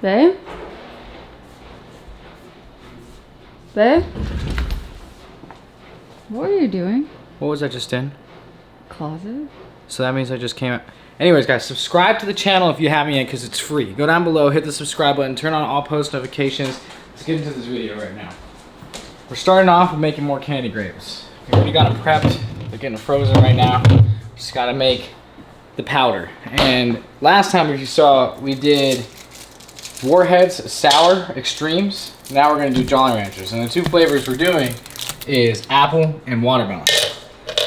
Babe? Babe? What are you doing? What was I just in? Closet? So that means I just came out. Anyways, guys, subscribe to the channel if you haven't yet, because it's free. Go down below, hit the subscribe button, turn on all post notifications. Let's get into this video right now. We're starting off with making more candy grapes. We already got them prepped. They're getting frozen right now. Just gotta make the powder. And last time, if you saw, we did Warheads Sour Extremes. Now we're gonna do Jolly Ranchers. And the two flavors we're doing is apple and watermelon.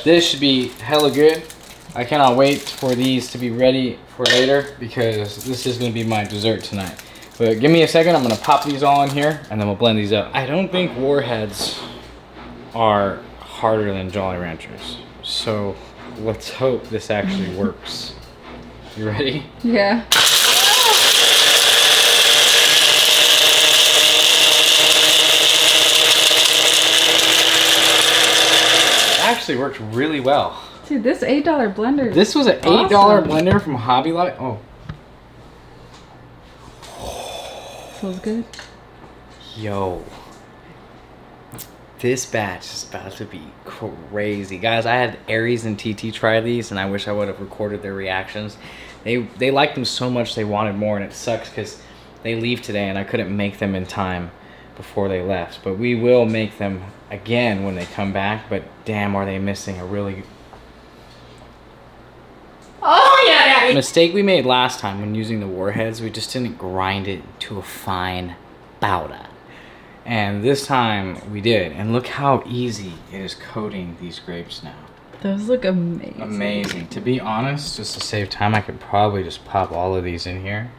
This should be hella good. I cannot wait for these to be ready for later because this is gonna be my dessert tonight. But give me a second, I'm gonna pop these all in here and then we'll blend these up. I don't think Warheads are harder than Jolly Ranchers. So let's hope this actually works. You ready? Yeah. Actually worked really well. Dude, this $8 blender. This was an $8 awesome. blender from Hobby Lobby. Oh. Smells good. Yo. This batch is about to be crazy. Guys, I had Aries and TT try these and I wish I would have recorded their reactions. They liked them so much they wanted more, and it sucks because they leave today and I couldn't make them in time before they left. But we will make them again when they come back, but damn, are they missing a really... Oh yeah, Daddy. Mistake we made last time when using the Warheads, we just didn't grind it to a fine powder. And this time we did, and look how easy it is coating these grapes now. Those look amazing. Amazing. To be honest, just to save time, I could probably just pop all of these in here.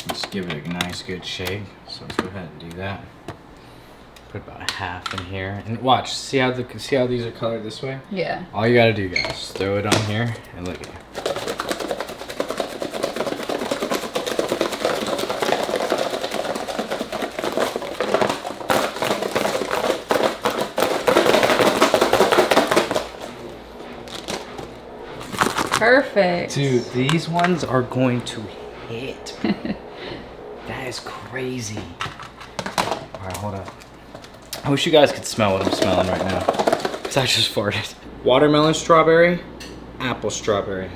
Just give it a nice good shake. So let's go ahead and do that. Put about half in here, and watch. See how these are colored this way? Yeah. All you gotta do, guys, throw it on here and look at it. Perfect. Dude, these ones are going to hit. That is crazy. All right, hold up. I wish you guys could smell what I'm smelling right now, because I just farted. Watermelon strawberry, apple strawberry.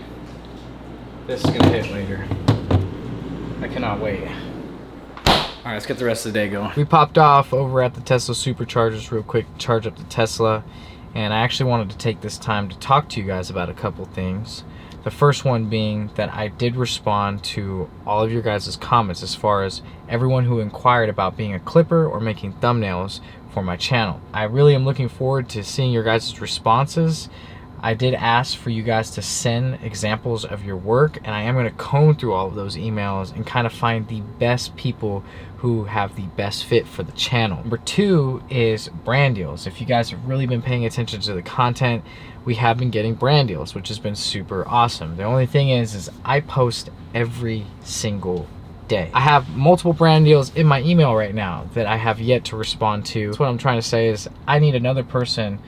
This is gonna hit later. I cannot wait. All right, let's get the rest of the day going. We popped off over at the Tesla Superchargers real quick, charge up the Tesla. And I actually wanted to take this time to talk to you guys about a couple things. The first one being that I did respond to all of your guys' comments as far as everyone who inquired about being a clipper or making thumbnails for my channel. I really am looking forward to seeing your guys' responses. I did ask for you guys to send examples of your work, and I am going to comb through all of those emails and kind of find the best people who have the best fit for the channel. Number two is brand deals. If you guys have really been paying attention to the content, we have been getting brand deals, which has been super awesome. The only thing is I post every single day. I have multiple brand deals in my email right now that I have yet to respond to. So what I'm trying to say is I need another person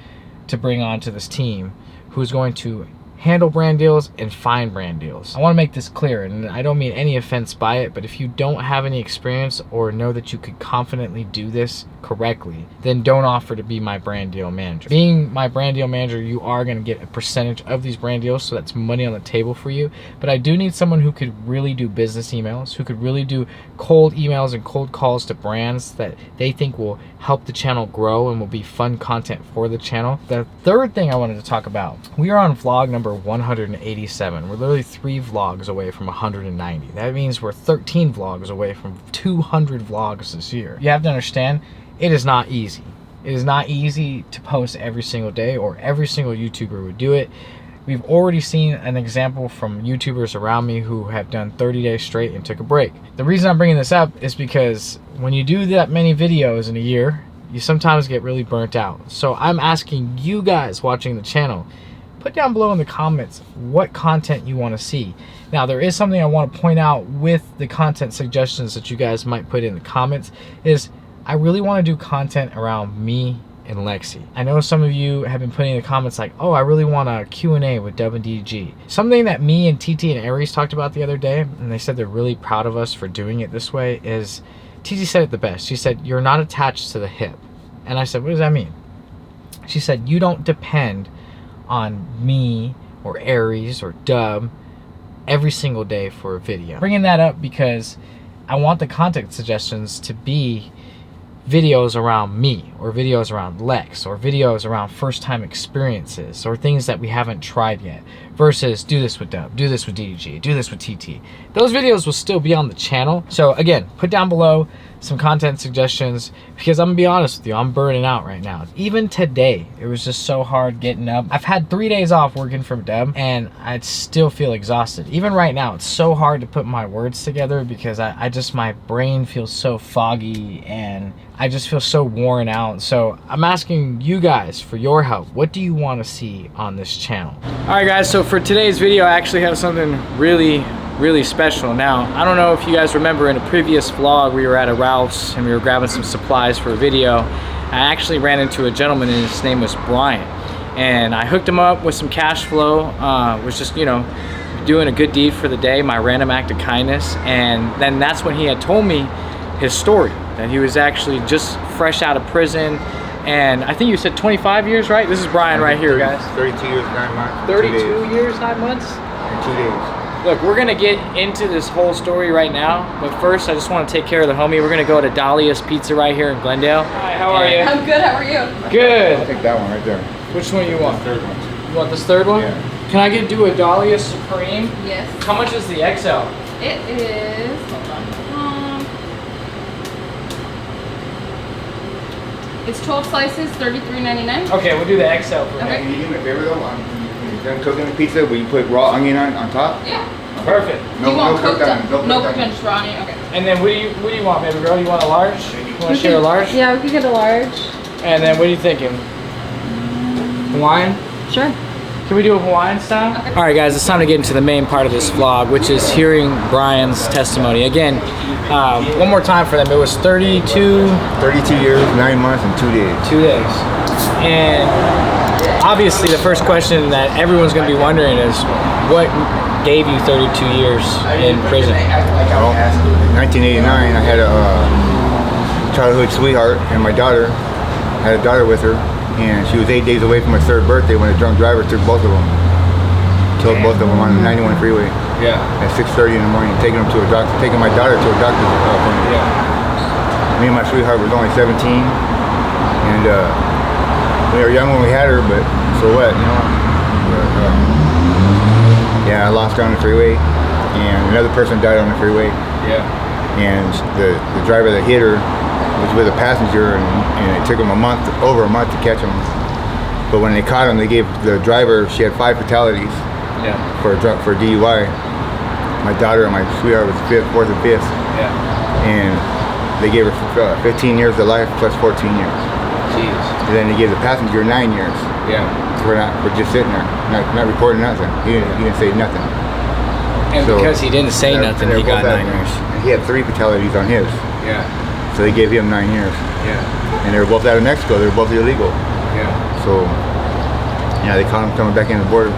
to bring on to this team who's going to handle brand deals and find brand deals. I want to make this clear, and I don't mean any offense by it, but if you don't have any experience or know that you could confidently do this correctly, then don't offer to be my brand deal manager. Being my brand deal manager, you are going to get a percentage of these brand deals, so that's money on the table for you. But I do need someone who could really do business emails, who could really do cold emails and cold calls to brands that they think will help the channel grow and will be fun content for the channel. The third thing I wanted to talk about, we are on vlog number 187. We're literally 3 vlogs away from 190. That means we're 13 vlogs away from 200 vlogs this year. You have to understand, it is not easy. It is not easy to post every single day, or every single YouTuber would do it. We've already seen an example from YouTubers around me who have done 30 days straight and took a break. The reason I'm bringing this up is because when you do that many videos in a year, you sometimes get really burnt out. So I'm asking you guys watching the channel, put down below in the comments what content you want to see. Now, there is something I want to point out with the content suggestions that you guys might put in the comments is I really want to do content around me and Lexi. I know some of you have been putting in the comments like, oh, I really want a Q&A with Dub and DDG. Something that me and TT and Aries talked about the other day, and they said they're really proud of us for doing it this way, is TT said it the best. She said, you're not attached to the hip. And I said, what does that mean? She said, you don't depend on me or Aries or Dub every single day for a video. Bringing that up because I want the content suggestions to be videos around me, or videos around Lex, or videos around first time experiences, or things that we haven't tried yet, versus do this with Dub, do this with DDG, do this with TT. Those videos will still be on the channel. So again, put down below some content suggestions, because I'm gonna be honest with you, I'm burning out right now. Even today, it was just so hard getting up. I've had 3 days off working from Dub, and I still feel exhausted. Even right now, it's so hard to put my words together because I just, my brain feels so foggy and I just feel so worn out. So I'm asking you guys for your help. What do you want to see on this channel? All right guys, so for today's video, I actually have something really special. Now, I don't know if you guys remember in a previous vlog, we were at a Ralph's and we were grabbing some supplies for a video. I actually ran into a gentleman and his name was Brian. And I hooked him up with some cash flow, was just, you know, doing a good deed for the day, my random act of kindness. And then that's when he had told me his story, that he was actually just fresh out of prison. And I think you said 25 years, right? This is Brian right here, guys. 32 years, 9 months. 32 years, 9 months? And 2 days. Look, we're gonna get into this whole story right now, but first I just want to take care of the homie. We're gonna go to Dahlia's Pizza right here in Glendale. Hi, how are you? I'm good, how are you? Good. I'll take that one right there. Which one you want? The third one. You want this third one? Yeah. Can I do a Dahlia Supreme? Yes. How much is the XL? It is, hold on. It's 12 slices, $33.99. Okay, we'll do the XL for Okay. him. And you do my favorite though, when you're done cooking the pizza, will you put raw onion on top? Yeah. Perfect. Do you want cooked onion, no cooked cooked onion, raw onion, okay. And then what do you want, baby girl? You want a large? You want to share a large? Yeah, we could get a large. And then what are you thinking? Hawaiian? Sure. Can we do a Hawaiian style? Okay. All right, guys, it's time to get into the main part of this vlog, which is hearing Brian's testimony. Again, one more time for them. It was 32 years, 9 months, and 2 days. 2 days. And obviously the first question that everyone's gonna be wondering is, what gave you 32 years in prison? Well, in 1989, I had a childhood sweetheart, and my daughter, I had a daughter with her, and she was 8 days away from her 3rd birthday when a drunk driver took both of them. Killed both of them on the 91 freeway. Yeah. At 6:30 in the morning, taking them to a doctor, taking my daughter to a doctor's appointment. Yeah. Me and my sweetheart was only 17, and we were young when we had her, but so what, you know? But, yeah, I lost her on the freeway, and another person died on the freeway. Yeah. And the driver that hit her was with a passenger, and it took them over a month to catch him. But when they caught him, they gave the driver, she had 5 fatalities. Yeah. For DUI. My daughter and my sweetheart was 4th and 5th. Yeah. And they gave her 15 years to life plus 14 years. Jeez. And then they gave the passenger 9 years. Yeah. For just sitting there, not reporting nothing. He didn't say nothing. And So, because he didn't say nothing, they're he got both 9 years. And he had 3 fatalities on his. Yeah. So they gave him 9 years. Yeah. And they were both out of Mexico. They were both illegal. Yeah. So yeah, they caught him coming back in the border.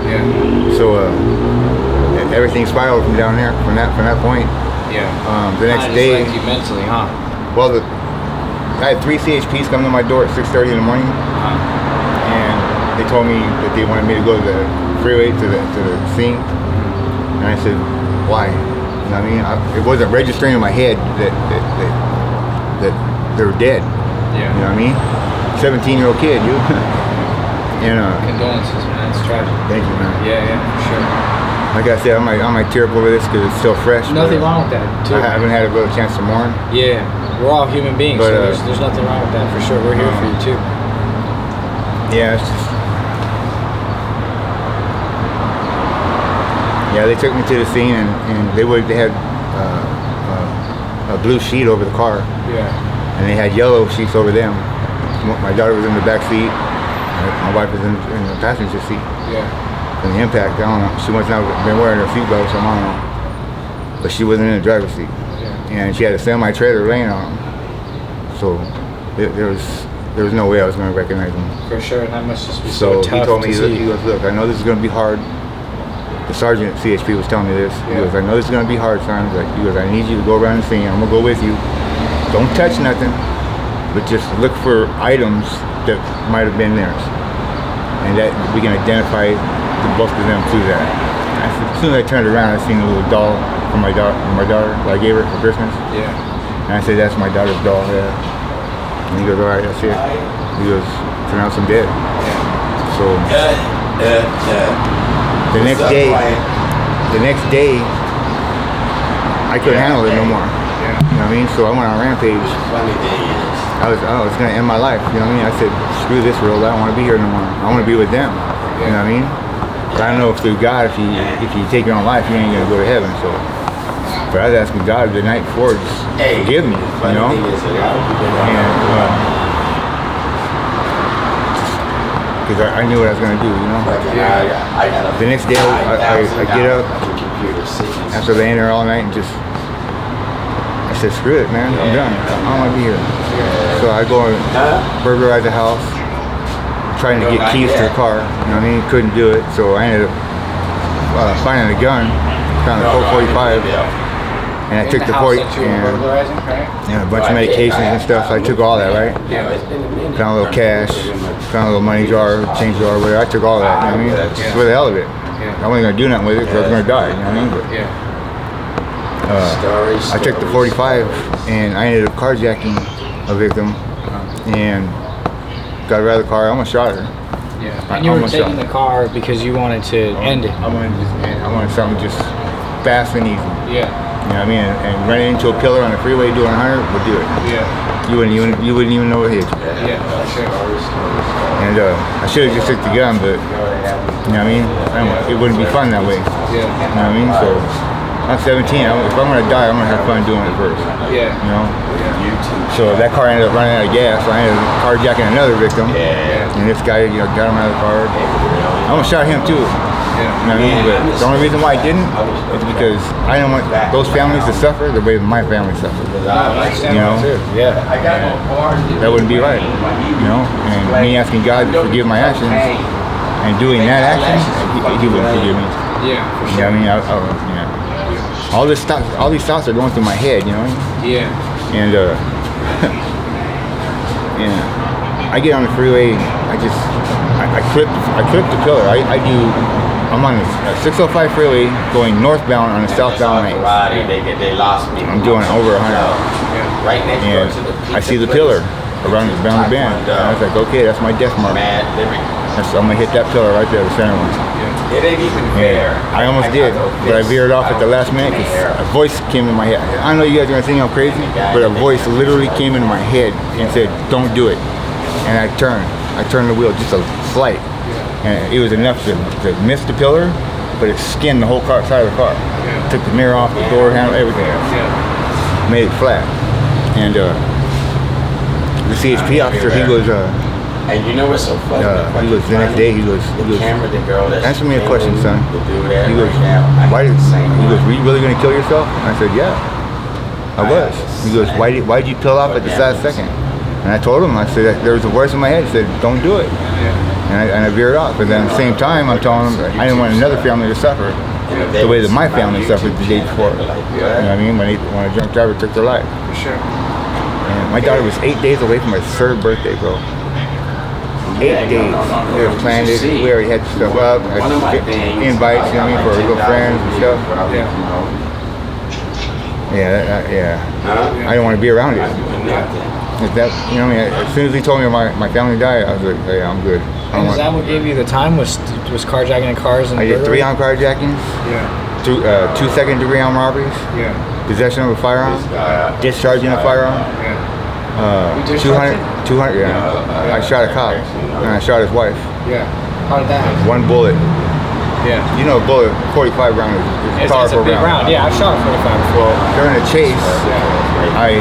Yeah. So everything spiraled from down there, from that point. Yeah. The next Kinda day, just like you mentally, huh? well, I had 3 CHPs come to my door at 6:30 in the morning, and they told me that they wanted me to go to the freeway to the scene, and I said, why? You know what I mean? It wasn't registering in my head that they were dead. Yeah. You know what I mean? 17-year-old kid, you. And Condolences, man. It's tragic. thank you, man. Yeah, for sure. Like I said, I might tear up over this because it's still fresh. Nothing but wrong with that, too. I haven't had a real chance to mourn. Yeah, we're all human beings, But, so there's nothing wrong with that for sure. We're here for you too. Yeah, it's just. Yeah, they took me to the scene and they had a blue sheet over the car, Yeah. and they had yellow sheets over them. My daughter was in the back seat. My wife was in the passenger seat. Yeah. And the impact, I don't know. She must not have been wearing her seatbelt, so I don't know. But she wasn't in the driver's seat. Yeah. And she had a semi-trailer laying on them. So there was there was no way I was gonna recognize him. For sure, and that must just be So so tough he told me, to look, see. he goes, look, I know this is gonna be hard. The sergeant CHP was telling me this. He goes, I know this is gonna be hard, son. He goes, I need you to go around the scene. I'm gonna go with you. Don't touch nothing, but just look for items that might have been theirs, and that we can identify both of them through that. As soon as I turned around, I seen a little doll from my daughter that I gave her for Christmas. Yeah. And I said, that's my daughter's doll. Yeah. And he goes, all right, that's it. He goes, pronounce him dead. So the next day, I couldn't handle it no more. Yeah. You know what I mean? So I went on a rampage. Funny thing is, I was gonna end my life. You know what I mean? I said, screw this world. I don't want to be here no more. I want to be with them. You know what I mean? But I don't know if through God, if you take your own life, you ain't gonna go to heaven. So, but I was asking God the night before, just forgive me. You know? Because I knew what I was gonna do. You know? The next day, I get up after laying there all night and just. I said, screw it, man. I'm done. I don't want to be here. So I go and burglarize the house, trying to get keys to the car. You know what I mean? Couldn't do it. So I ended up finding a gun, found a Colt 45, and I took the 40 and a bunch of medications and stuff. So I took all that, right? Found a little cash, found a little money jar, change jar, whatever. I took all that. You know what I mean? Just for the hell of it. I wasn't gonna do nothing with it because I was gonna die. You know what I mean? But, I took the 45 and I ended up carjacking a victim and got out of the car. I almost shot her. Yeah. And you were taking the car because you wanted to end it. I wanted something just fast and easy. Yeah. You know what I mean? And running into a pillar on the freeway doing 100 would do it. Yeah. You wouldn't even know it hit you. Yeah. Sure. And I should have just took the gun, but you know what I mean? It wouldn't be fun that way. Yeah. You know what I mean? So. I'm 17. If I'm gonna die, I'm gonna have fun doing it first. Yeah. You know. So that car ended up running out of gas. So I ended up carjacking another victim. Yeah. And this guy, got him out of the car. I almost shot him too. Yeah. You know what I mean? But the only reason why I didn't is because I don't want those families to suffer the way my family suffered. You know. Yeah. That wouldn't be right. You know. And me asking God to forgive my actions and doing that action, He wouldn't forgive me. Yeah. For sure. You know what I mean? All these thoughts are going through my head, you know. Yeah. And I get on the freeway. I clip the pillar. I'm on the 605 freeway going northbound on the southbound lane. They lost me. I'm doing over 100. Right next door And to the I see the pillar around the bend. And I was like, okay, that's my death mark. I'm gonna hit that pillar right there, the center one. It ain't even fair. I almost did, but I veered off at the last minute because a voice came in my head. I know you guys are gonna think I'm crazy, but a voice literally came into my head and said, "Don't do it." And I turned the wheel just a slight, and it was enough to miss the pillar, but it skinned the whole side of the car. Took the mirror off, the door handle, everything. Made it flat. And the CHP officer, he goes. And you know what's so funny? He goes the next day. He goes. Camera, the girl that's Answer me a question, son. He goes. Why did He goes. Were you really gonna kill yourself? And I said, yeah, I was. He goes. Why did you peel off at the last second? And I told him. I said there was a voice in my head that said, don't do it. And I veered off. But then at the same time, I'm telling him I didn't want another family to suffer the way that my family suffered the day before. You know what I mean? When a drunk driver took their life. For sure. And my daughter was 8 days away from her 3rd birthday, bro. 8 days. We were planned it. We already had stuff up. Had invites, you know what I mean, for our little friends and stuff. Yeah. I didn't want to be around it. That, you know what I mean? As soon as he told me my family died, I was like, hey, I'm good. And is that what gave you the time? Was carjacking cars and I did 3 armed carjackings. Yeah. 2 second-degree armed robberies. Yeah. Possession of a firearm. Discharging a firearm. 200, yeah. I shot a cop and I shot his wife. Yeah. How did that happen? 1 bullet. Yeah. You know, a bullet, 45 round is a powerful big round. Yeah, I've shot a 45 before. During the chase, I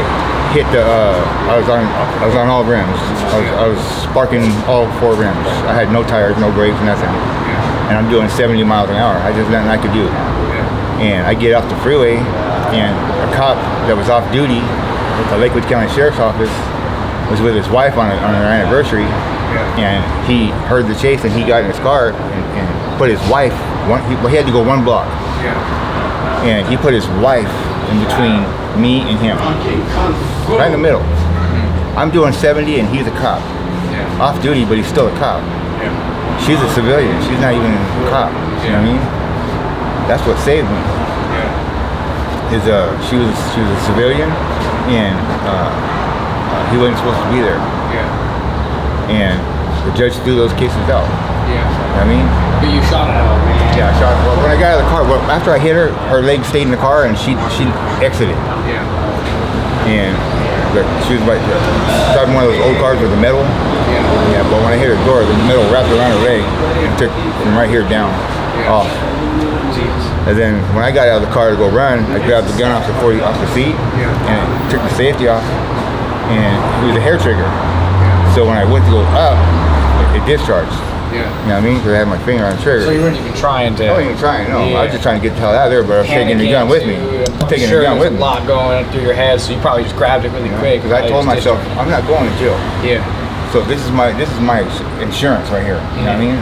hit the. I was on all rims. I was sparking all 4 rims. I had no tires, no brakes, nothing. And I'm doing 70 miles an hour. I just nothing I could do. And I get off the freeway, and a cop that was off duty at the Lakewood County Sheriff's Office was with his wife on their anniversary, and he heard the chase, and he got in his car and put his wife. He had to go 1 block, and he put his wife in between me and him, right in the middle. I'm doing 70, and he's a cop, off duty, but he's still a cop. She's a civilian. She's not even a cop. You know what I mean? That's what saved me. She was a civilian, and he wasn't supposed to be there. And the judge threw those cases out. You know what I mean? But you shot her. Yeah, I shot her. Well, when I got out of the car, after I hit her, her leg stayed in the car, and she exited. And she was driving one of those old cars with the metal. Yeah, but when I hit her door, the metal wrapped around her leg and took from right here down off. And then when I got out of the car to go run, I grabbed the gun off the seat and it took the safety off, and it was a hair trigger. So when I went to go up, it discharged. You know what I mean? Because I had my finger on the trigger. So you weren't even trying to... I wasn't even trying, no. I was just trying to get the hell out of there, but I was taking the gun with me. Taking the gun with me. There's a lot going through your head, so you probably just grabbed it really quick. Because I told myself, I'm not going to jail. So this is my insurance right here. You know what I mean?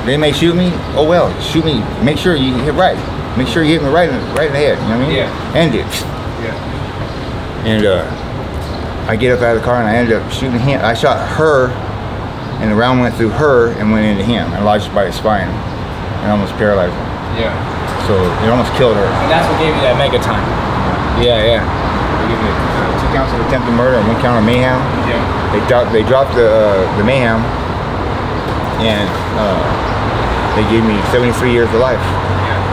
They may shoot me. Oh well, shoot me. Make sure you hit right. Make sure you hit me right in the head. You know what I mean? End it. And I get up out of the car and I ended up shooting him. I shot her, and the round went through her and went into him and lodged by his spine and almost paralyzed him. So it almost killed her. And that's what gave you that mega time. They gave me 2 counts of attempted murder and 1 count of mayhem. They dropped the mayhem, and they gave me 73 years of life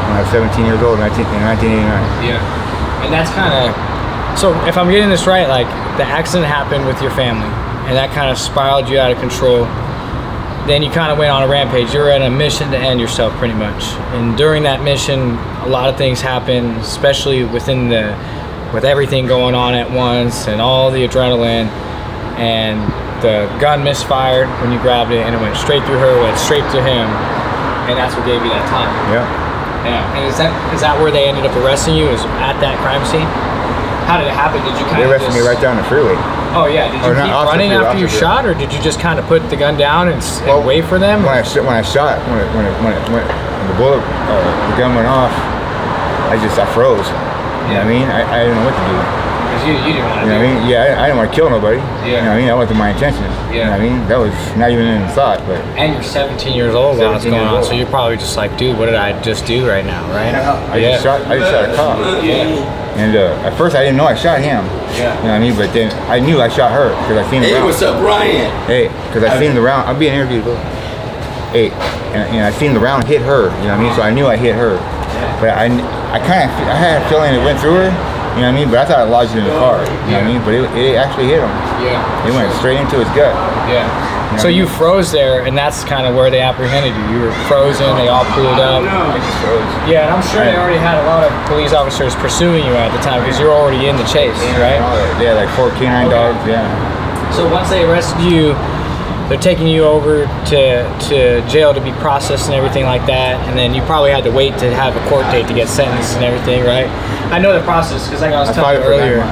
when I was 17 years old in 1989. And that's kind of, so if I'm getting this right, like the accident happened with your family, and that kind of spiraled you out of control. Then you kind of went on a rampage. You were on a mission to end yourself, pretty much. And during that mission, a lot of things happened, especially with everything going on at once and all the adrenaline. And the gun misfired when you grabbed it, and it went straight through her, went straight to him, and that's what gave you that time. And is that where they ended up arresting you? Is at that crime scene? How did it happen? Did you kind of? They arrested me right down the freeway. Oh yeah. Did you keep running after you shot, or did you just kind of put the gun down and wait for them? When the gun went off, I froze. You know what I mean? I didn't know what to do. Because you didn't want to. You know what I mean? Yeah, I didn't want to kill nobody. You know what I mean? That wasn't my intention. You know what I mean? That was not even in the thought. But. And you're 17 years old while it's going on, so you're probably just like, dude, what did I just do right now, right? I just shot a cop. And at first I didn't know I shot him. You know what I mean? But then I knew I shot her because I seen the round. Hey, what's up, Ryan? Hey, because I seen the round. I'm being interviewed. Hey, and I seen the round hit her. You know what I mean? So I knew I hit her. But I had a feeling it went through her. You know what I mean? But I thought it lodged in the car. You know what I mean? But it actually hit him. It went straight into his gut. So you froze there, and that's kind of where they apprehended you. You were frozen. They all pulled up. I just froze. Yeah, and I'm sure they already had a lot of police officers pursuing you at the time because you were already in the chase, right? Yeah, like 4 canine dogs. Yeah. So once they arrested you, they're taking you over to jail to be processed and everything like that, and then you probably had to wait to have a court date to get sentenced and everything, right? I know the process because like I was telling you earlier.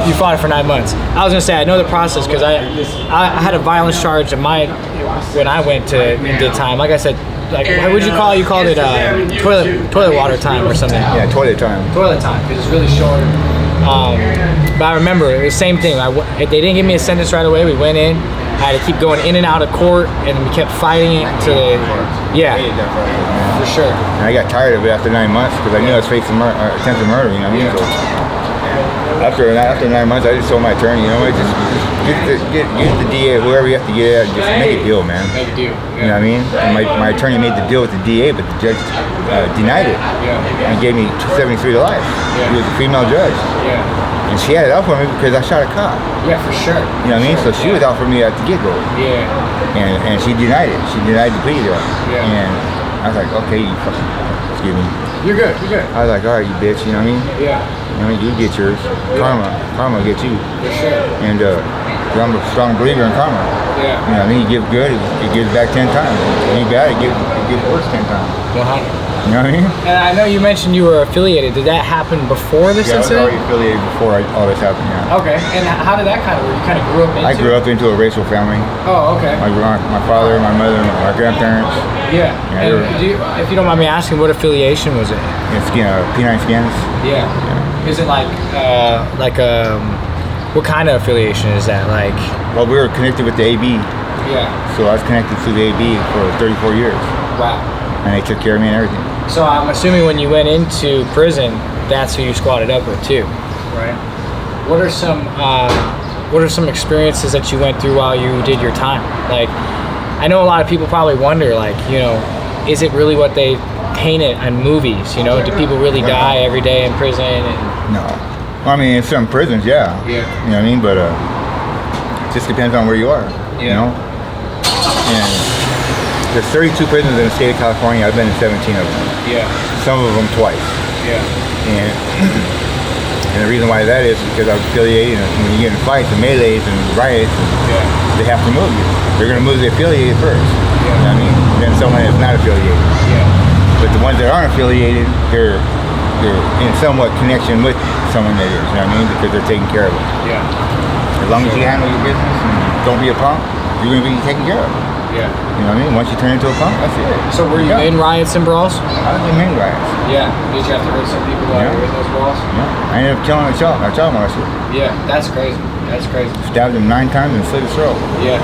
You fought it for 9 months. I was gonna say I know the process because I had a violence charge when I went to and did time. Like I said, like what would you call it? You called it toilet water time or something. Yeah, toilet time. Toilet time because it's really short. But I remember it was the same thing. They didn't give me a sentence right away. We went in. I had to keep going in and out of court, and we kept fighting it to for sure. And I got tired of it after 9 months because I knew I was facing attempted murder. You know what I mean? So after 9 months, I just told my attorney, you know what, just get the DA, whoever you have to get at, just make a deal, man. Make a deal. You know what I mean? And my attorney made the deal with the DA, but the judge denied it and gave me 73 to life. He was a female judge. And she had it out for me because I shot a cop. Yeah, for sure. You know what I mean? So she was out for me at the get-go. And she denied it. She denied the plea deal. And I was like, okay, you fucking, excuse me. You're good. I was like, all right, you bitch. You know what I mean? You know what I mean? You get yours. Karma get you. For sure. And I'm a strong believer in karma. You know what I mean? You give good, it gives back 10 times. You got it, it gives worse 10 times. You know what I mean? And I know you mentioned you were affiliated. Did that happen before this Yeah, I was incident? already affiliated before all this happened. Yeah. Okay. And how did that kind of work? You kind of grew up into I grew up into a racial family. Oh, okay. My father, my mother, my grandparents. Yeah. Yeah, And if you don't mind me asking, what affiliation was it? It's P9 Skins. Yeah. Is it like what kind of affiliation is that? Like, Well, we were connected with the AB, yeah. so I was connected to the AB for 34 years, Wow. and they took care of me and everything. So I'm assuming when you went into prison, that's who you squatted up with too, right? What are some experiences that you went through while you did your time? Like, I know a lot of people probably wonder, like, you know, is it really what they paint it in movies? You know, do people really die every day in prison? And No, well, I mean in some prisons, yeah. Yeah. You know what I mean, but it just depends on where you are. You Yeah. know, and there's 32 prisons in the state of California. I've been in 17 of them. yeah, Some of them twice. yeah, And and the reason why that is because I was affiliated, and when you get in fights and melees and riots, yeah, they have to move you. They're going to move the affiliated first. You know what I mean? Then someone that's not affiliated. yeah, But the ones that aren't affiliated, they're in somewhat connection with someone that is. You know what I mean? Because they're taking care of it. yeah, As long as you handle your business and don't be a punk, you're going to be taken care of. yeah. You know what I mean? Once you turn into a punk, that's it. So were you in riots and brawls? I was in many riots. Yeah. Did you have to hurt some people while you were in those brawls? Yeah. I ended up killing a child molester. Yeah, that's crazy. That's crazy. Stabbed him 9 times and slit his throat. Yeah.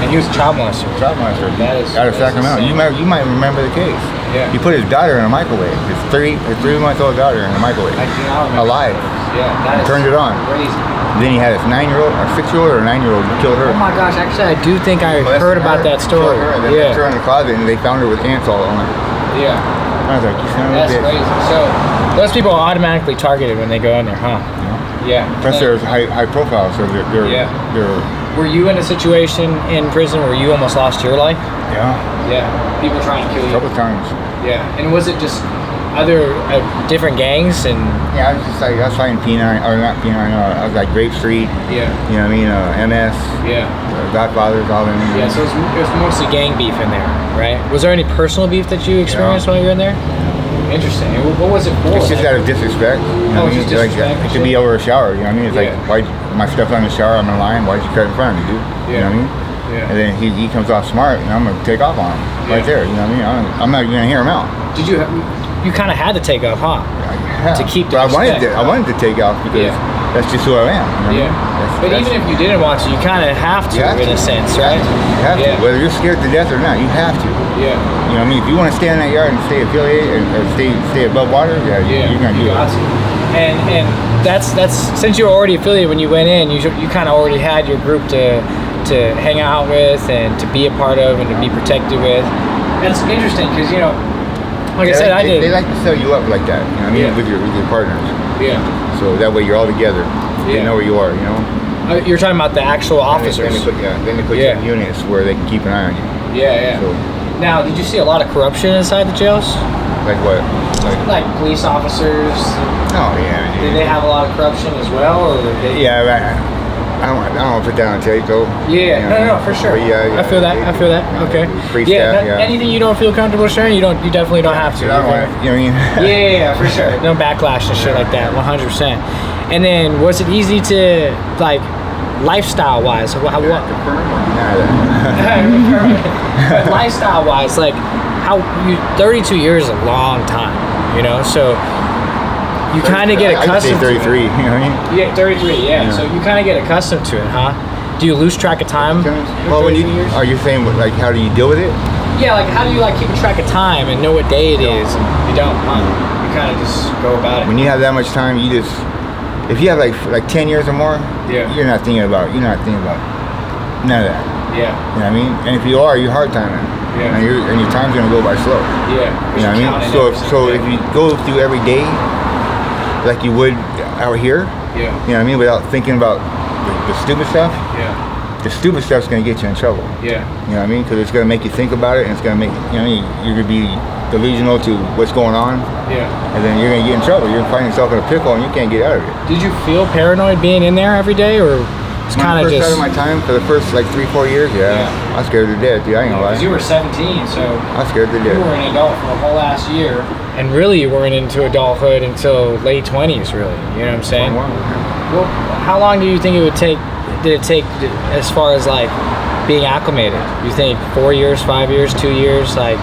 And he was a child molester. Child molester. That is- out of that's Sacramento. insane. You might remember the case. Yeah. He put his daughter in a microwave. His 3-month-old daughter in a microwave. I do not remember. Alive. Yeah, that is Turned it on. crazy. Then he had his 9-year-old, or 6-year-old, or 9-year-old who killed her. Oh my gosh, actually I do think I Molested heard about her, that story. killed her, and then Yeah. put her in the closet, and they found her with ants all on her. Yeah. I was like, you son of a That's bitch. crazy. So those people are automatically targeted when they go in there, huh? Yeah. Plus, there's high profile, so they're Were you in a situation in prison where you almost lost your life? yeah, Yeah. People trying to kill a you. couple of times. Yeah. And was it just other different gangs and? Yeah, I was just like, I was fighting P9, or not P9, I was like Grape Street, Yeah. you know what I mean, MS, Yeah. Godfathers, all them. Yeah. So it was mostly gang beef in there, right? Was there any personal beef that you experienced while you were in there? Interesting. And what was it for? It's just out of disrespect. You know Oh, what I it's mean? just disrespect Like, and it could be shit? over a shower, you know what I mean? It's Yeah. like, why my stuff's on the shower, I'm in line, why'd you cut in front of me, dude? You know what I mean? Yeah. And then he comes off smart, and I'm gonna take off on him right Yeah. there. You know what I mean? I'm not gonna hear him out. Did you? You kind of had to take off, huh? Yeah. To keep the But respect. I wanted to take off because Yeah. that's just who I am. You know what I mean? But even if you didn't want to, you kind of have to, You have in to. a sense, right? You have Yeah. to, whether you're scared to death or not, you have to. Yeah. You know what I mean? If you want to stay in that yard and stay affiliated and stay above water, yeah, you're gonna do you got it. to. And that's since you were already affiliated when you went in, you kind of already had your group to hang out with and to be a part of and to be protected with. That's interesting because like I said, I did. They like to sell you up like that. You know what I mean? Yeah. With your partners. Yeah. So that way you're all together. Yeah. They know where you are. You know. You're talking about the actual officers. Then they put you Yeah. in units where they can keep an eye on you. Yeah. So Now, did you see a lot of corruption inside the jails? like what? Like police officers? Oh yeah. Did they have a lot of corruption as well, or Yeah, I don't want to put that on tape though. Yeah, You know? no, for sure. But yeah, I feel that. Okay. Free Yeah, staff, yeah. anything you don't feel comfortable sharing, you definitely don't have to. I don't want, you know what I mean? Yeah, for sure. No backlash and shit like that, 100%. And then, was it easy to, like, lifestyle-wise? What? None of that. But lifestyle-wise, like, 32 years is a long time, so you kind of get accustomed I would say 33, to it. you know what I mean? Yeah, 33, yeah. So you kind of get accustomed to it, huh? Do you lose track of time? Well, are you saying, like, how do you deal with it? Yeah, like, how do you, like, keep track of time and know what day it is? And you don't, huh? You kind of just go about it. When you have that much time, if you have like 10 years or more, Yeah. you're not thinking about none of that. Yeah, You know what I mean? And if you are, you're hard timing. Yeah. And your time's gonna go by slow. yeah. You know what I mean? So if you go through every day like you would out here, Yeah, you know what I mean, without thinking about the stupid stuff, yeah, the stupid stuff's gonna get you in trouble. yeah, You know what I mean? Because it's gonna make you think about it, and it's gonna make you're gonna be delusional to what's going on, yeah. and then you're gonna get in trouble. You're gonna find yourself in a pickle, and you can't get out of it. Did you feel paranoid being in there every day, or It's When I kind of first just. started my time for the first like 3-4 years, yeah. I was scared to death, dude. I ain't gonna Because you lie. were 17, so I was scared to you death. were an adult for a whole last year, and really you weren't into adulthood until late 20s, really. You know what I'm saying? 21, yeah. Well, how long do you think it would take? Did it take as far as like being acclimated? You think 4 years, 5 years, 2 years, like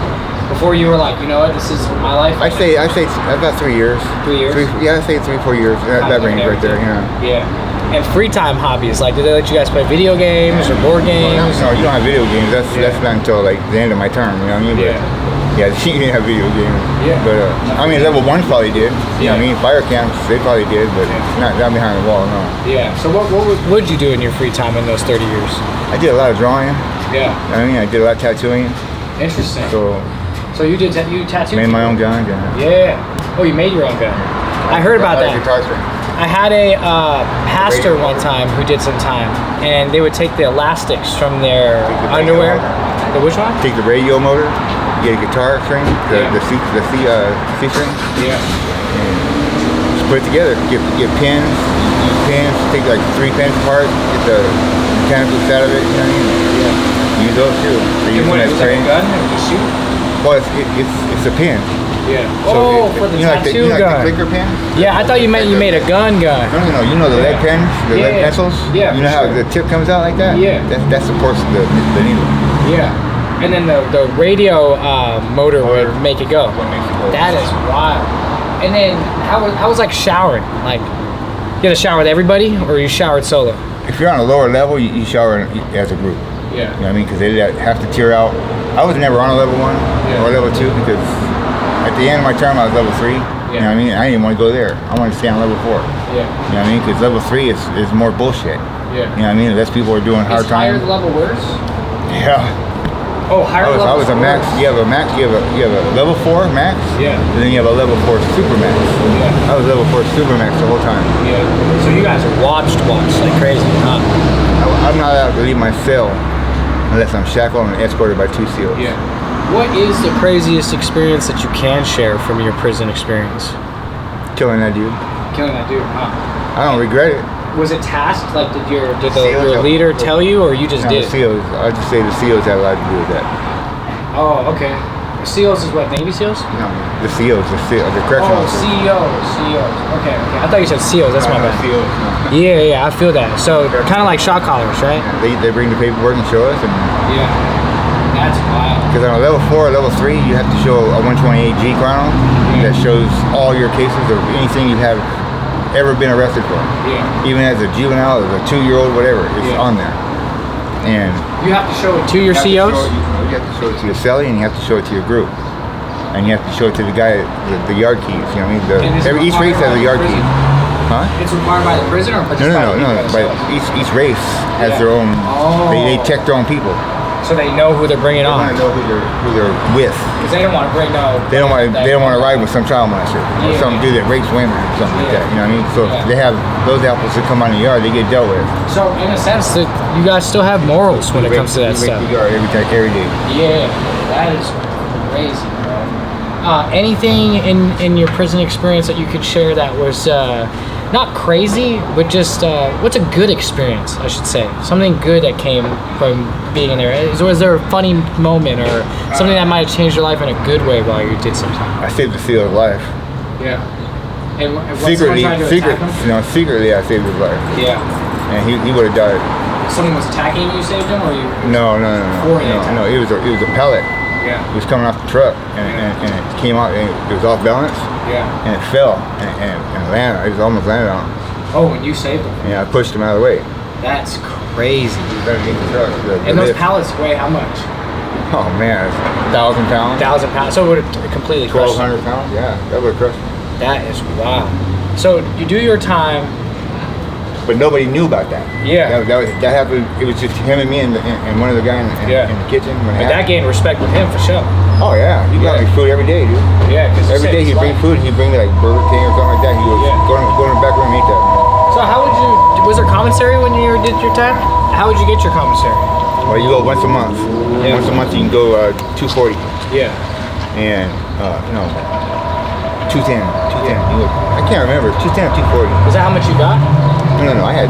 before you were like, you know what, this is my life? I say about 3 years. 3 years? Yeah, I say 3-4 years. That range right there. Yeah. Yeah. And free time hobbies, like, did they let you guys play video games or board games? No, you don't have video games. That's not until like the end of my term. You know what I mean? But, yeah, you didn't have video games. Yeah. But I mean, level 1 probably did. You know what I mean? Fire camps, they probably did, but not behind the wall. No. Yeah. So what would you do in your free time in those 30 years? I did a lot of drawing. Yeah. I mean, I did a lot of tattooing. Interesting. So you did you tattooed? made my own gun. Yeah. Oh, you made your own gun. I heard about that. Guitar string. I had a pastor one time who did some time, and they would take the elastics from their underwear. The which one? Take the radio motor, get a guitar string, the C string, Yeah. and just put it together. Get pins, take like 3 pins apart, get the mechanical side of it, you know what I mean? Yeah. Use those too. So And use when them it as was like a frames. gun, it was shoot. Well, it's a pin. Yeah. So For the you know, like tattoo like gun. the clicker pin? Yeah, I thought you meant you made a gun. No. You know the lead pens, the lead Yeah. pencils. Yeah, You know for how sure. the tip comes out like that? Yeah. That supports the needle. Yeah. And then the radio motor would make it go. What makes it go. That is wild. And then how was like showering? Like, you had to shower with everybody, or you showered solo? If you're on a lower level, you shower as a group. Yeah. You know what I mean? Because they have to tear out. I was never on a level 1 or level 2 because at the end of my term I was level 3. You know what I mean? I didn't want to go there. I wanted to stay on level 4. Yeah. You know what I mean? Because level 3 is more bullshit. Yeah. You know what I mean? Less people are doing hard Is higher time. level worse? Yeah. Oh, higher level. I was a max. You have a max. You have a level 4 max. Yeah. And then you have a level 4 super max. Yeah. I was level 4 super max the whole time. Yeah. So you guys are watched like crazy, huh? I'm not allowed to leave my cell unless I'm shackled and escorted by 2 SEALs. Yeah. What is the craziest experience that you can share from your prison experience? Killing that dude. Killing that dude, huh? I don't regret it. Was it tasked? Like, did your SEALs leader tell you, or you just No, did the it? SEALs. I just say the SEALs had a lot to do with that. Oh, okay. SEALs is what, Navy SEALs? No, the SEALs, the correctional Oh, officers. CEOs. Okay. I thought you said SEALs. That's my No, bad. SEALs. No. Yeah, I feel that. So kind of like shot callers, right? They bring the paperwork and show us, and Yeah. That's wild. because on a level 4 or level 3, you have to show a 128G chrono that shows all your cases of anything you have ever been arrested for. Yeah. Even as a juvenile, as a 2-year-old, whatever, it's on there. And You have to show it to your you have to CEOs? show it- you have to show it to your cellie, and you have to show it to your group, and you have to show it to the guy, the yard keys. You know what I mean? And is it Each race required has by a the yard key. prison? Huh? It's required by the prison or just No. by But each race has their own. Oh. They check their own people. So they know who they're bringing They want on. to know who they're with. Because they don't want to bring no. They don't want to ride with some child molester or some dude that rapes women or something like that. You know what I mean? So if they have those apples that come out in the yard, they get dealt with. So in a sense, that you guys still have morals when it comes to that You stuff. rape the yard every day. Yeah, that is crazy, bro. Anything in your prison experience that you could share that was not crazy, but just what's a good experience, I should say? Something good that came from being in there. Was there a funny moment or something that might have changed your life in a good way while you did some time? I saved the SEAL's life. Yeah. And Secretly, secretly, I saved his life, Yeah. and he would have died. Someone was attacking you, saved him, or you? No. Before he attacked. No, it was a pellet. Yeah. It was coming off the truck, and it came out, and it was off balance, Yeah. and it fell, and landed. It was almost landed on him. Oh, and you saved him. And I pushed him out of the way. That's crazy. He was better than the truck. And those pallets weigh how much? Oh man, it's 1,000 pounds. 1,000 pounds. So it would have completely crushed you. 1,200 pounds. Yeah, that would have crushed me. That is wild. So you do your time. But nobody knew about that. Yeah. That happened. It was just him and me and one other guy in the kitchen. When it But that happened. gained respect with him for sure. Oh yeah, he brought me food every day, dude. Yeah, because Every day he'd bring food. He'd bring me like Burger King or something like that. He would go in the back room and eat that. So how would you? Was there commissary when you did your time? How would you get your commissary? Well, you go once a month. Yeah. Once a month you can go 240 Yeah. and 210. I can't remember. 210 or 240. Is that how much you got? No. I had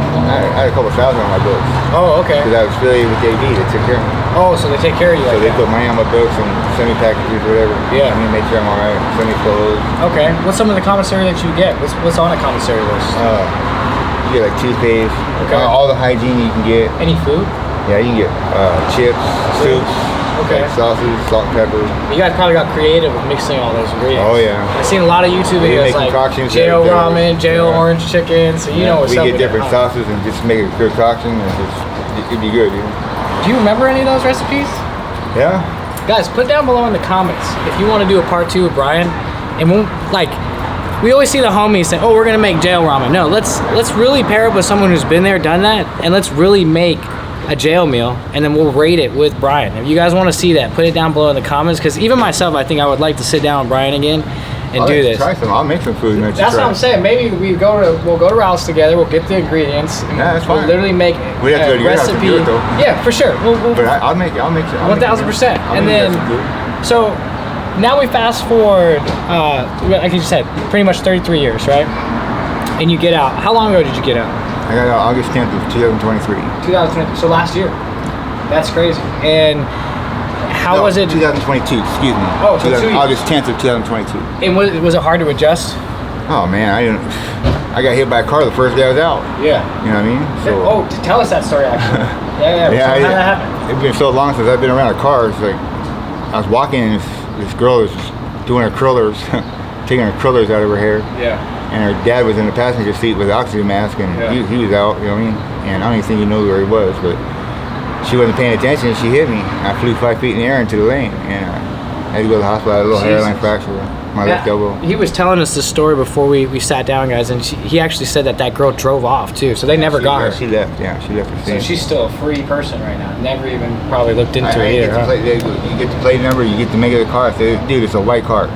a couple thousand on my books. Oh, okay. Because I was affiliated with AD. They took care of me. Oh, so they take care of you. So like they that. put money on my books and send me packages, whatever. Yeah. I mean, make sure I'm alright. Send me clothes. Okay. What's some of the commissary that you get? What's on a commissary list? You get like toothpaste. Okay. All the hygiene you can get. Any food? Yeah, you can get chips, soups, Okay. like sauces, salt and pepper. You guys probably got creative with mixing all those ingredients. Oh yeah. I've seen a lot of YouTube We videos make like concoctions jail that- ramen, jail yeah. orange chicken, so you know what's We up get with different it, huh? sauces and just make a good concoction and it'd be good, dude. Do you remember any of those recipes? Yeah. Guys, put down below in the comments if you want to do a part 2 with Brian. And we'll, like, we always see the homies say, oh, we're gonna make jail ramen. No, let's really pair up with someone who's been there, done that, and let's really make a jail meal, and then we'll rate it with Brian. If you guys want to see that, put it down below in the comments, because even myself, I think I would like to sit down with Brian again and I'll do let you this. Try some. I'll make some food and let you That's try. what I'm saying. Maybe we'll go to Ralph's together. We'll get the ingredients. And Yeah, that's we'll fine. literally make We have to go a to your house to recipe. do it, though. Yeah, for sure. We'll But I'll make it. 1000%. And then, so now we fast forward. Like you said, pretty much 33 years, right? And you get out. How long ago did you get out? I got out August 10th of 2023. 2020. So last year. That's crazy. And how was it? 2022, excuse me. Oh, so 2 years. August 10th of 2022. And was it hard to adjust? Oh man, I got hit by a car the first day I was out. Yeah. You know what I mean? So, Tell us that story actually. Yeah. So how did that happen? It's been so long since I've been around a car. It's like I was walking and this girl was doing her curlers, taking her curlers out of her hair. Yeah. And her dad was in the passenger seat with an oxygen mask, and Yeah. he was out. You know what I mean? And I don't even think he knew where he was, but she wasn't paying attention. She hit me. I flew 5 feet in the air into the lane, and I had to go to the hospital. I had a little hairline fracture, my left elbow. He was telling us this story before we sat down, guys, and he actually said that girl drove off too, so they never got her. She left. Yeah, she left the So scene. she's still a free person right now. Never even probably looked into I it get either. the Huh? plate, you get the plate number, you get the make of the car. I said, dude, it's a white car.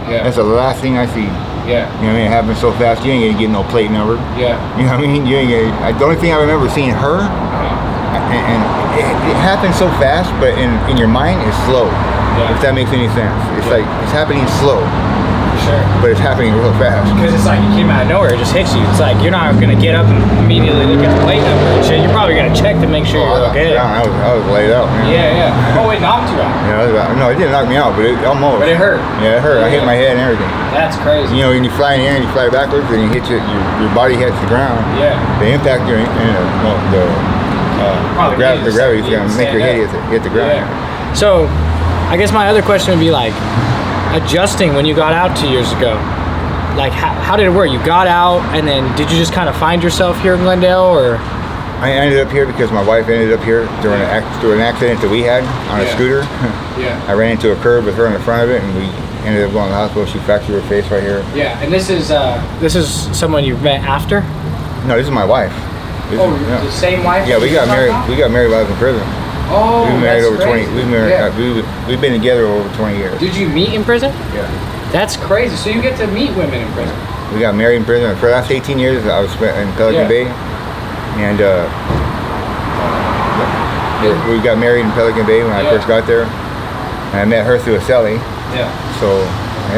Yeah. That's the last thing I see. Yeah. You know what I mean? It happened so fast, you ain't gonna get no plate number. Yeah. You know what I mean? You ain't gonna, the only thing I remember seeing her, and it happened so fast, but in your mind, it's slow. Yeah. If that makes any sense. It's like, it's happening slow, Sure. but it's happening real fast. Because it's like it came out of nowhere, it just hits you. It's like you're not gonna get up and immediately look at the plate number and shit. You're probably gonna check to make sure you're okay. I was laid out, man. Yeah. Oh, it knocked you out. Yeah, no, it didn't knock me out, but it almost. But it hurt. Yeah, it hurt. I hit my head and everything. That's crazy. You know, when you fly in the air and you fly backwards and you hit your body hits the ground. Yeah. The impact, the gravity's gonna make your head hit the ground. Yeah. So, I guess my other question would be like, adjusting when you got out 2 years ago. Like, how did it work? You got out, and then did you just kind of find yourself here in Glendale, or? I ended up here because my wife ended up here during an accident that we had on a scooter. Yeah. I ran into a curb with her in the front of it, and we ended up going to the hospital. She fractured her face right here. Yeah, and this is someone you've met after? No, this is my wife. The same wife? Yeah, we got married. We got married while I was in prison. Oh, We've been married that's over 20. crazy. We've married. Yeah. We've been together over 20 years. Did you meet in prison? Yeah. That's crazy. So you get to meet women in prison. We got married in prison. For the last 18 years, I was spent in Pelican Bay, and we got married in Pelican Bay when I first got there. And I met her through a cellie. Yeah. So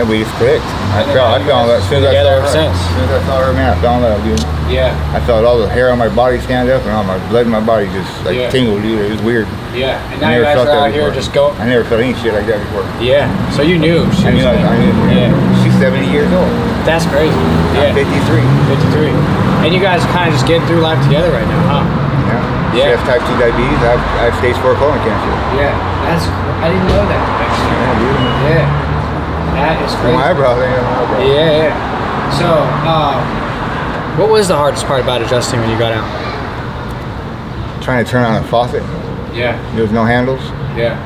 we just clicked. I fell in love as soon as I saw her. As soon as I saw her, man, I fell in love, dude. Yeah. I felt all the hair on my body stand up, and all my blood in my body just tingled, dude. It was weird. Yeah. And now you guys are out here just going. I never felt any shit like that before. Yeah. So you knew. I knew. Yeah. She's 70 years old. That's crazy. Yeah. I'm 53. 53. And you guys are kind of just getting through life together right now, huh? Yeah. She Yeah. has type 2 diabetes. I have stage 4 colon cancer. Yeah. I didn't know that. Yeah, dude. Yeah. That is crazy. My eyebrows ain't on my eyebrows. Yeah. So, what was the hardest part about adjusting when you got out? Trying to turn on a faucet. Yeah. There was no handles. Yeah.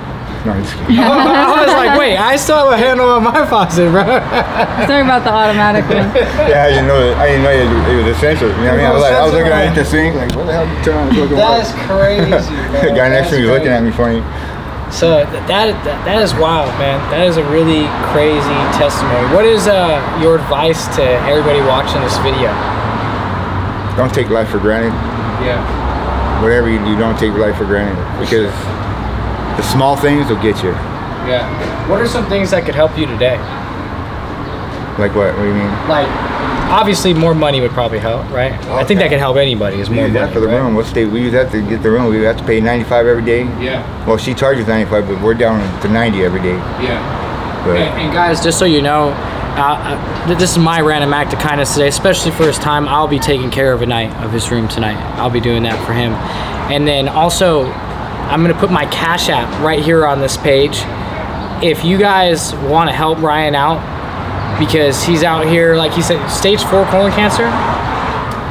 No, I'm just kidding. I was like, wait, I still have a handle on my faucet, bro. Sorry about the automatic one. Yeah, I didn't know it was essential. You know what I mean? I was looking at the sink, like, what the hell you turn on this looking That is crazy, The guy next to me was looking at me funny. So that is wild, man. That is a really crazy testimony. What is your advice to everybody watching this video? Don't take life for granted. Yeah. Whatever you do, don't take life for granted, because the small things will get you. Yeah. What are some things that could help you today? Like what? What do you mean? Like, obviously more money would probably help, right? I think that could help anybody. Is We more use money, that for the right? room. We use that to get the room. We have to pay $95 every day. Yeah. Well, she charges $95, but we're down to $90 every day. Yeah. But And guys, just so you know, this is my random act of kindness today, especially for his time. I'll be taking care of his room tonight. I'll be doing that for him. And then also, I'm gonna put my Cash App right here on this page. If you guys want to help Ryan out, because he's out here, like he said, stage 4 colon cancer.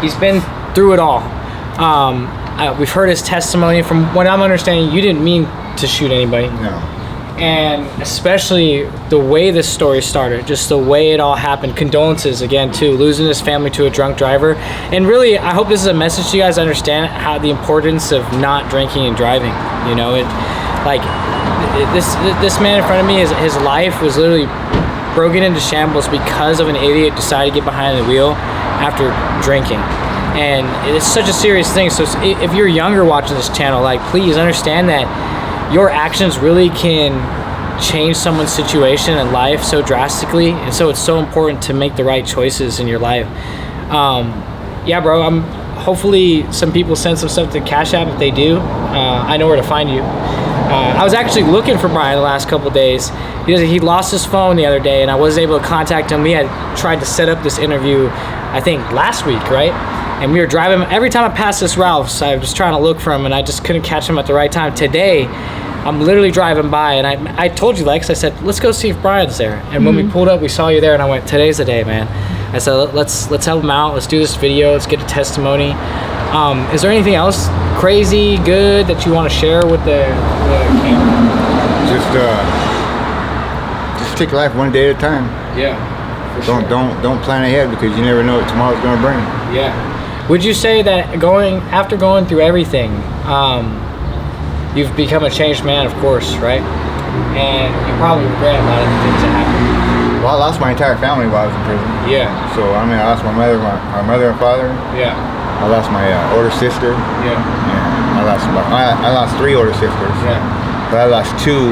He's been through it all. We've heard his testimony. From what I'm understanding, you didn't mean to shoot anybody. no. And especially the way this story started, just the way it all happened. Condolences again too, losing his family to a drunk driver. And really, I hope this is a message to you guys understand how the importance of not drinking and driving. You know, this man in front of me, his life was literally broken into shambles because of an idiot decided to get behind the wheel after drinking. And it's such a serious thing. So if you're younger watching this channel, like, please understand that your actions really can change someone's situation in life so drastically, and so it's so important to make the right choices in your life. Yeah, bro, hopefully some people send some stuff to Cash App. If they do, I know where to find you. I was actually looking for Brian the last couple of days. He lost his phone the other day, and I wasn't able to contact him. We had tried to set up this interview, I think last week, right? And we were driving. Every time I passed this Ralph's, I was trying to look for him, and I just couldn't catch him at the right time. Today, I'm literally driving by, and I told you, Lex, I said, let's go see if Brian's there. And when we pulled up, we saw you there, and I went, today's the day, man. I said, let's help him out. Let's do this video. Let's get a testimony. Is there anything else crazy, good that you want to share with the camera? Just take life one day at a time. Yeah. Don't plan ahead, because you never know what tomorrow's gonna bring. Yeah. Would you say that after going through everything, you've become a changed man, of course, right? And you probably regret a lot of the things that happened. Well, I lost my entire family while I was in prison. Yeah. So I lost my mother and father. Yeah. I lost my older sister. Yeah. And I lost 3 older sisters. Yeah. But I lost 2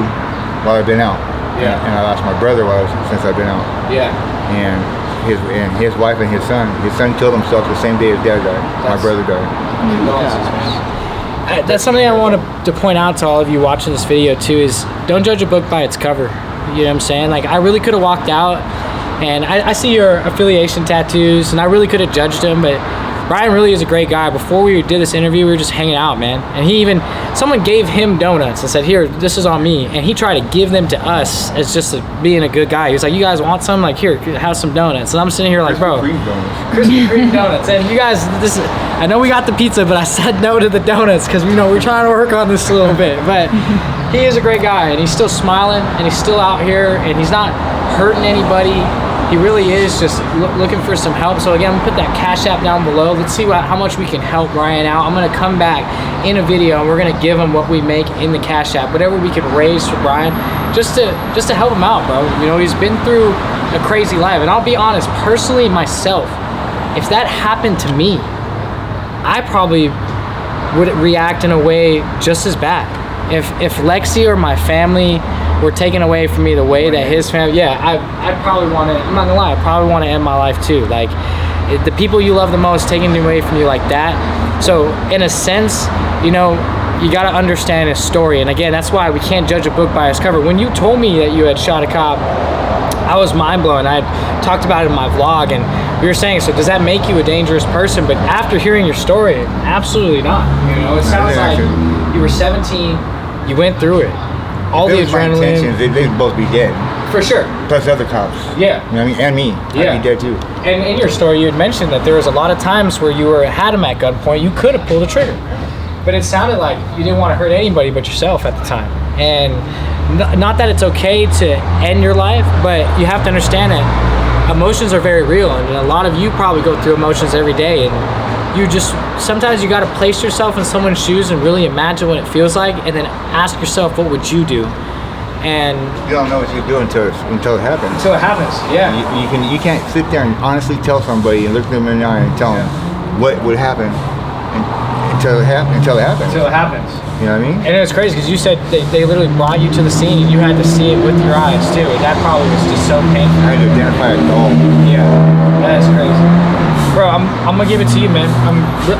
while I've been out. Yeah. And I lost my brother since I've been out. Yeah. And his wife and his son. His son killed himself the same day his dad died. My brother died. That's something I want to point out to all of you watching this video too, is don't judge a book by its cover. You know what I'm saying? Like, I really could have walked out, and I see your affiliation tattoos, and I really could have judged him, but Brian really is a great guy. Before we did this interview, we were just hanging out, man. And someone gave him donuts and said, here, this is on me. And he tried to give them to us as just being a good guy. He was like, you guys want some? Like, here, have some donuts. And I'm sitting here like, bro. Krispy Kreme donuts. And you guys, I know we got the pizza, but I said no to the donuts because we're trying to work on this a little bit. But he is a great guy, and he's still smiling, and he's still out here, and he's not hurting anybody. He really is just looking for some help. So again, I'm gonna put that Cash App down below. Let's see how much we can help Ryan out. I'm gonna come back in a video, and we're gonna give him what we make in the Cash App, whatever we can raise for Brian, just to help him out, bro. You know, he's been through a crazy life, and I'll be honest, personally myself, if that happened to me, I probably would react in a way just as bad. If Lexi or my family were taken away from me the way that his family, I'd probably want to, I'm not gonna lie, I probably want to end my life too. Like, the people you love the most taken away from you like that. So in a sense, you got to understand his story. And again, that's why we can't judge a book by its cover. When you told me that you had shot a cop, I was mind blown. I had talked about it in my vlog, and we were saying, so does that make you a dangerous person? But after hearing your story, absolutely not. It sounds like you were 17, you went through it. All the adrenaline. They'd both be dead. For sure. Plus other cops. Yeah. You know what I mean? And me. Yeah. I'd be dead too. And in your story, you had mentioned that there was a lot of times where you had him at gunpoint. You could have pulled the trigger. But it sounded like you didn't want to hurt anybody but yourself at the time. And not that it's okay to end your life, but you have to understand that emotions are very real. And a lot of you probably go through emotions every day. And sometimes you got to place yourself in someone's shoes and really imagine what it feels like, and then ask yourself, what would you do? And you don't know what you do until it happens. Until it happens, yeah. You can't sit there and honestly tell somebody and look them in the eye and tell them what would happen until it happens. Until it happens. You know what I mean? And it's crazy because you said they literally brought you to the scene and you had to see it with your eyes too. And that probably was just so painful. I had to identify a dog. Yeah, that is crazy. Bro, I'm gonna give it to you, man.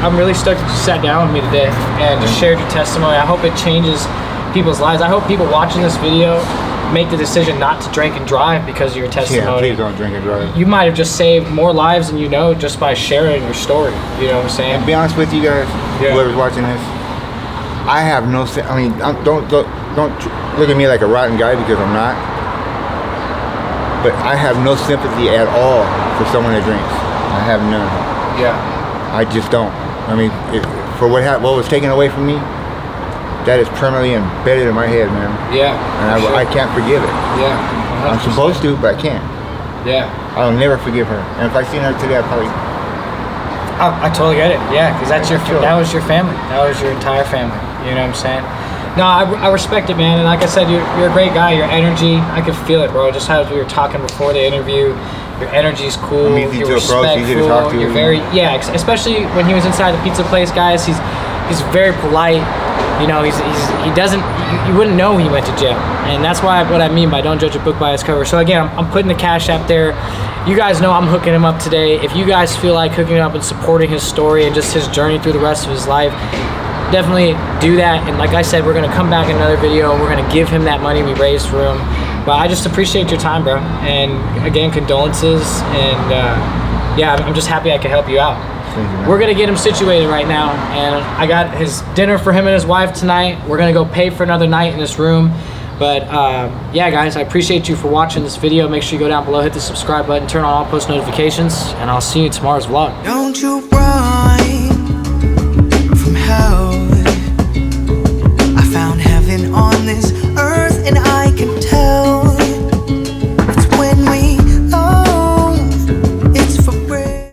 I'm really stoked that you sat down with me today and just shared your testimony. I hope it changes people's lives. I hope people watching this video make the decision not to drink and drive because of your testimony. Yeah, please don't drink and drive. You might have just saved more lives than you know just by sharing your story. You know what I'm saying? And to be honest with you guys, whoever's watching this, I have no. I mean, don't look at me like a rotten guy because I'm not. But I have no sympathy at all for someone that drinks. I have none. Yeah. I just don't. I mean, for what was taken away from me, that is permanently embedded in my head, man. Yeah. And I can't forgive it. Yeah. 100%. I'm supposed to, but I can't. Yeah. I'll never forgive her. And if I seen her today, I'd probably. I totally get it. Yeah, because that was your family. That was your entire family. You know what I'm saying? No, I respect it, man. And like I said, you're a great guy. Your energy, I could feel it, bro. Just as we were talking before the interview, your energy's cool. I'm easy you're to approach, easy to talk to. You're very, especially when he was inside the pizza place, guys. He's very polite. You know, he doesn't. You wouldn't know he went to jail, and that's what I mean by don't judge a book by its cover. So again, I'm putting the Cash App there. You guys know I'm hooking him up today. If you guys feel like hooking up and supporting his story and just his journey through the rest of his life, definitely do that. And like I said, we're gonna come back in another video and we're gonna give him that money we raised for him. But I just appreciate your time, bro. And again, condolences. And yeah, I'm just happy I could help you out. We're gonna get him situated right now, and I got his dinner for him and his wife tonight. We're gonna go pay for another night in this room. But yeah, guys, I appreciate you for watching this video. Make sure you go down below, hit the subscribe button, turn on all post notifications, and I'll see you in tomorrow's vlog. Don't you run from hell. I found heaven on